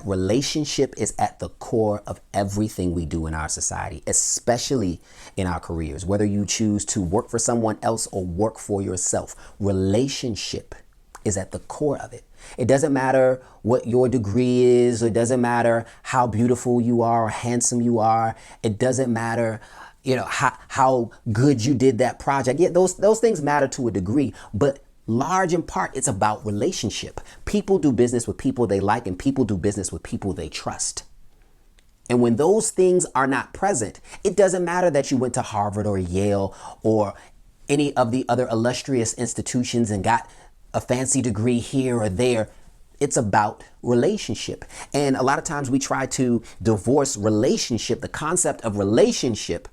Relationship is at the core of everything we do in our society, especially in our careers. Whether you choose to work for someone else or work for yourself, relationship is at the core of it. It doesn't matter what your degree is. It doesn't matter how beautiful you are or handsome you are. It doesn't matter, how good you did that project. Yeah, those things matter to a degree, but large in part, it's about relationship. People do business with people they like, and people do business with people they trust. And when those things are not present, it doesn't matter that you went to Harvard or Yale or any of the other illustrious institutions and got a fancy degree here or there. It's about relationship. And a lot of times we try to divorce relationship, the concept of relationship,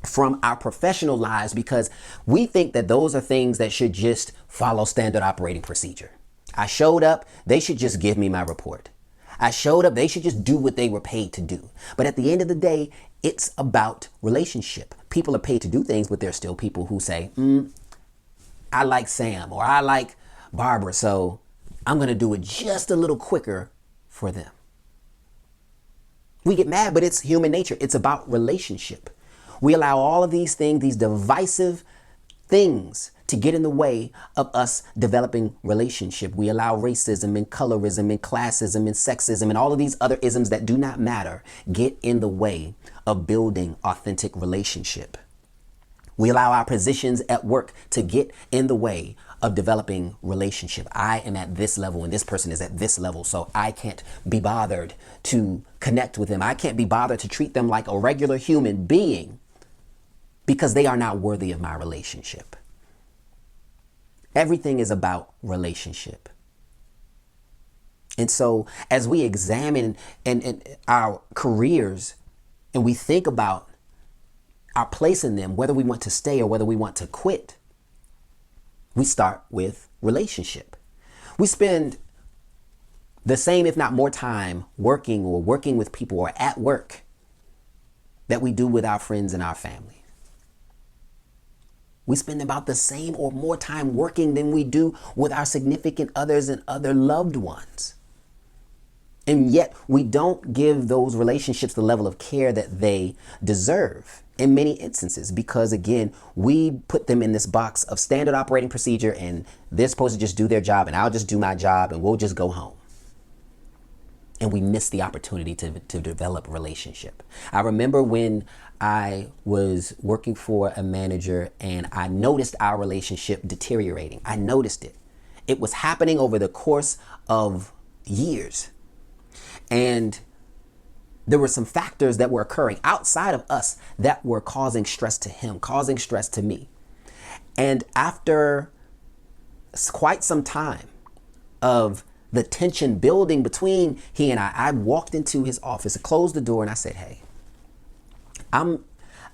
from our professional lives, because we think that those are things that should just follow standard operating procedure. I showed up, they should just give me my report. I showed up, they should just do what they were paid to do. But at the end of the day, it's about relationship. People are paid to do things, but there's still people who say, I like Sam or I like Barbara, so I'm going to do it just a little quicker for them. We get mad, but it's human nature. It's about relationship. We allow all of these things, these divisive things, to get in the way of us developing relationship. We allow racism and colorism and classism and sexism and all of these other isms that do not matter get in the way of building authentic relationship. We allow our positions at work to get in the way of developing relationship. I am at this level and this person is at this level, so I can't be bothered to connect with them. I can't be bothered to treat them like a regular human being because they are not worthy of my relationship. Everything is about relationship. And so as we examine and our careers and we think about our place in them, whether we want to stay or whether we want to quit, we start with relationship. We spend the same, if not more time working with people or at work that we do with our friends and our family. We spend about the same or more time working than we do with our significant others and other loved ones. And yet we don't give those relationships the level of care that they deserve in many instances, because again, we put them in this box of standard operating procedure and they're supposed to just do their job and I'll just do my job and we'll just go home. And we miss the opportunity to develop relationship. I remember when I was working for a manager and I noticed our relationship deteriorating. I noticed it. It was happening over the course of years. And there were some factors that were occurring outside of us that were causing stress to him, causing stress to me. And after quite some time of the tension building between he and I walked into his office, I closed the door and I said, hey, I'm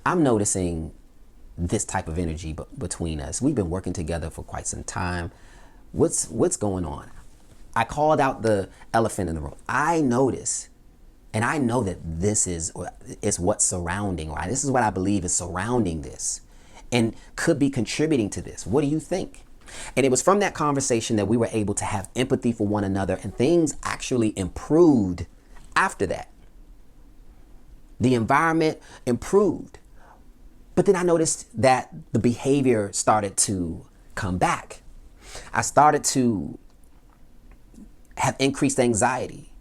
noticing this type of energy between us. We've been working together for quite some time. What's going on? I called out the elephant in the room. I notice, and I know that this is what's surrounding, or this is what I believe is surrounding this and could be contributing to this. What do you think? And it was from that conversation that we were able to have empathy for one another, and things actually improved after that. The environment improved. But then I noticed that the behavior started to come back. I started to have increased anxiety.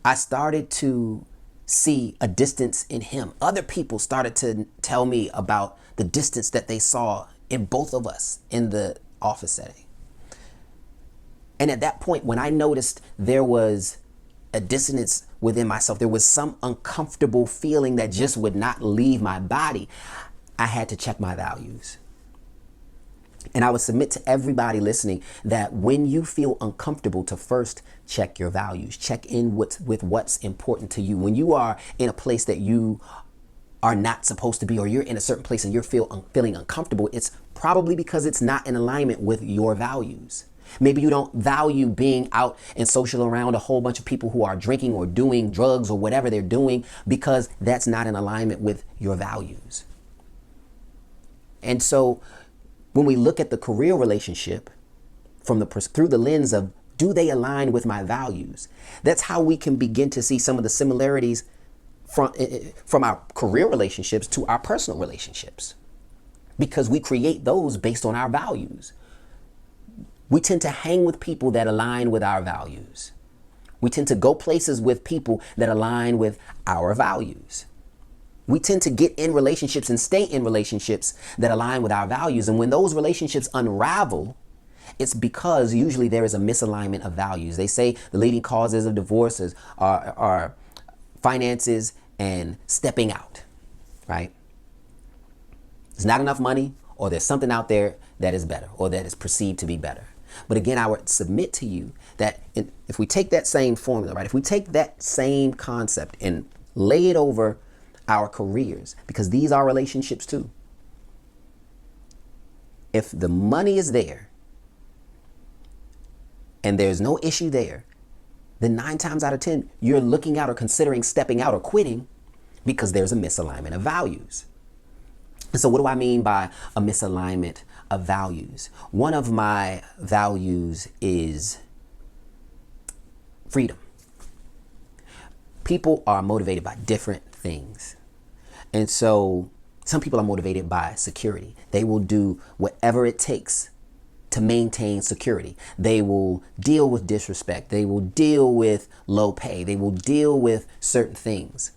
I started to see a distance in him. Other people started to tell me about the distance that they saw in both of us in the office setting. And at that point, when I noticed there was a dissonance within myself, there was some uncomfortable feeling that just would not leave my body, I had to check my values. And I would submit to everybody listening that when you feel uncomfortable, to first check your values, check in with what's important to you. When you are in a place that you are not supposed to be, or you're in a certain place and you're feeling uncomfortable, it's probably because it's not in alignment with your values. Maybe you don't value being out and social around a whole bunch of people who are drinking or doing drugs or whatever they're doing, because that's not in alignment with your values. And so when we look at the career relationship through the lens of, Do they align with my values? That's how we can begin to see some of the similarities from our career relationships to our personal relationships, because we create those based on our values. We tend to hang with people that align with our values. We tend to go places with people that align with our values. We tend to get in relationships and stay in relationships that align with our values. And when those relationships unravel, it's because usually there is a misalignment of values. They say the leading causes of divorces are finances and stepping out, right? There's not enough money, or there's something out there that is better, or that is perceived to be better. But again, I would submit to you that if we take that same formula, right? If we take that same concept and lay it over our careers, because these are relationships too. If the money is there and there's no issue there, then 9 times out of 10, you're looking out or considering stepping out or quitting because there's a misalignment of values. And so what do I mean by a misalignment of values? One of my values is freedom. People are motivated by different things. And so some people are motivated by security. They will do whatever it takes to maintain security. They will deal with disrespect. They will deal with low pay. They will deal with certain things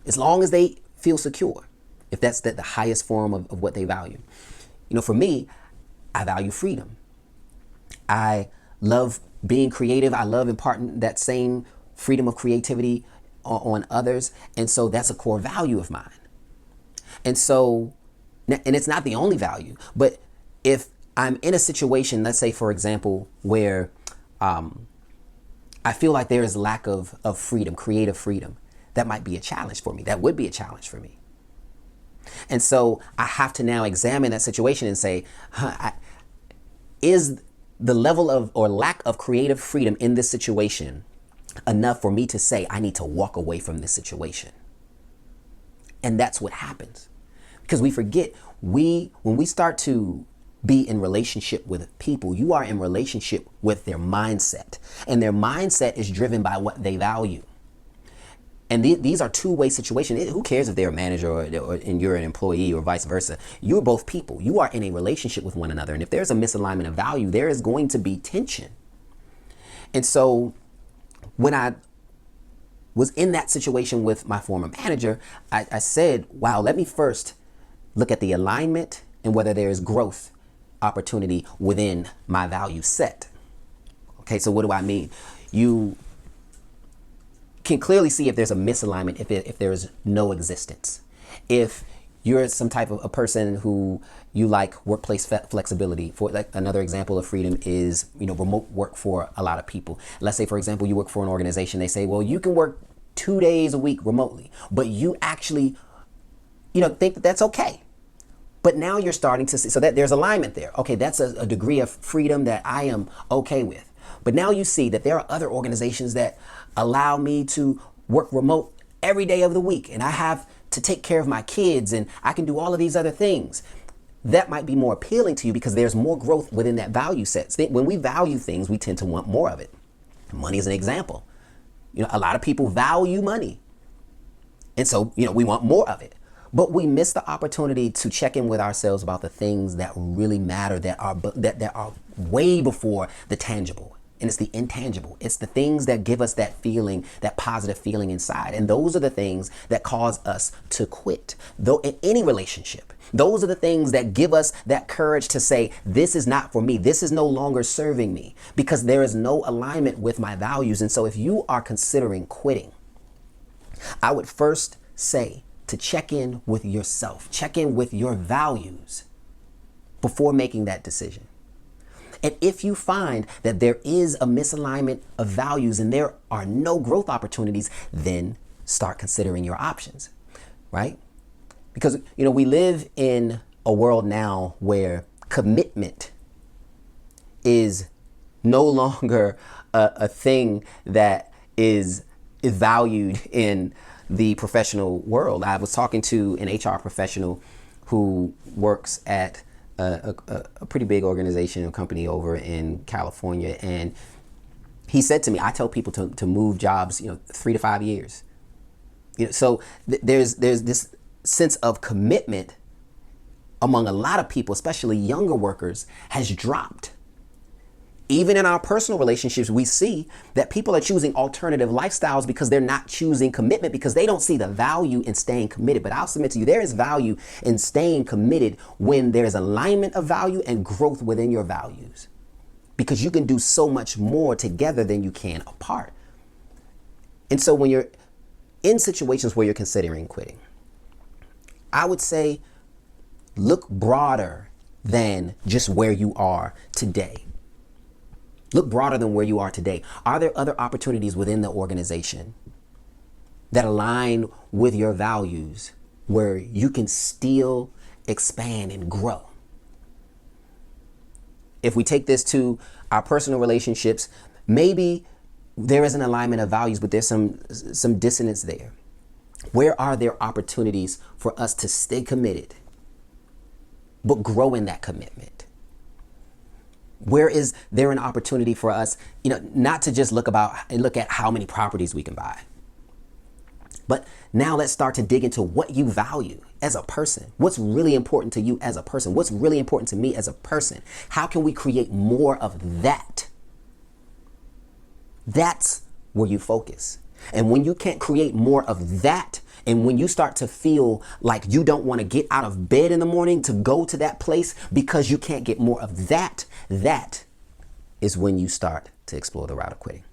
as long as they feel secure, if that's the highest form of what they value. You know, for me, I value freedom. I love being creative. I love imparting that same freedom of creativity on others. And so that's a core value of mine. And so, and it's not the only value, but if I'm in a situation, let's say, for example, where I feel like there is lack of freedom, creative freedom, that might be a challenge for me. That would be a challenge for me. And so I have to now examine that situation and say, is the level of or lack of creative freedom in this situation enough for me to say I need to walk away from this situation? And that's what happens. Because we forget, when we start to be in relationship with people, you are in relationship with their mindset. And their mindset is driven by what they value. And these are two-way situations. Who cares if they're a manager and you're an employee or vice versa? You're both people. You are in a relationship with one another. And if there's a misalignment of value, there is going to be tension. And so when I was in that situation with my former manager, I said, wow, let me first look at the alignment and whether there is growth opportunity within my value set. Okay, so what do I mean? You can clearly see if there's a misalignment, if there is no existence. If you're some type of a person who you like workplace flexibility. For like another example of freedom is, remote work for a lot of people. Let's say, for example, you work for an organization. They say, well, you can work 2 days a week remotely, but you actually, think that that's okay. But now you're starting to see, so that there's alignment there. Okay, that's a degree of freedom that I am okay with. But now you see that there are other organizations that allow me to work remote every day of the week, and I have to take care of my kids, and I can do all of these other things. That might be more appealing to you because there's more growth within that value set. When we value things, we tend to want more of it. Money is an example. A lot of people value money. And so, we want more of it. But we miss the opportunity to check in with ourselves about the things that really matter, that are way before the tangible. And it's the intangible. It's the things that give us that feeling, that positive feeling inside. And those are the things that cause us to quit. Though in any relationship, those are the things that give us that courage to say, this is not for me. This is no longer serving me because there is no alignment with my values. And so if you are considering quitting, I would first say to check in with yourself, check in with your values before making that decision. And if you find that there is a misalignment of values and there are no growth opportunities, then start considering your options, right? Because, we live in a world now where commitment is no longer a thing that is valued in the professional world. I was talking to an HR professional who works at a pretty big organization, a company over in California, and He said to me, I tell people to move jobs, 3 to 5 years. So there's this sense of commitment among a lot of people, especially younger workers, has dropped. Even in our personal relationships, we see that people are choosing alternative lifestyles because they're not choosing commitment, because they don't see the value in staying committed. But I'll submit to you, there is value in staying committed when there's alignment of value and growth within your values, because you can do so much more together than you can apart. And so when you're in situations where you're considering quitting, I would say look broader than just where you are today. Look broader than where you are today. Are there other opportunities within the organization that align with your values where you can still expand and grow? If we take this to our personal relationships, maybe there is an alignment of values, but there's some dissonance there. Where are there opportunities for us to stay committed, but grow in that commitment? Where is there an opportunity for us, not to just look at how many properties we can buy, but now let's start to dig into what you value as a person. What's really important to you as a person? What's really important to me as a person? How can we create more of that? That's where you focus. And when you can't create more of that, and when you start to feel like you don't want to get out of bed in the morning to go to that place because you can't get more of that, that is when you start to explore the route of quitting.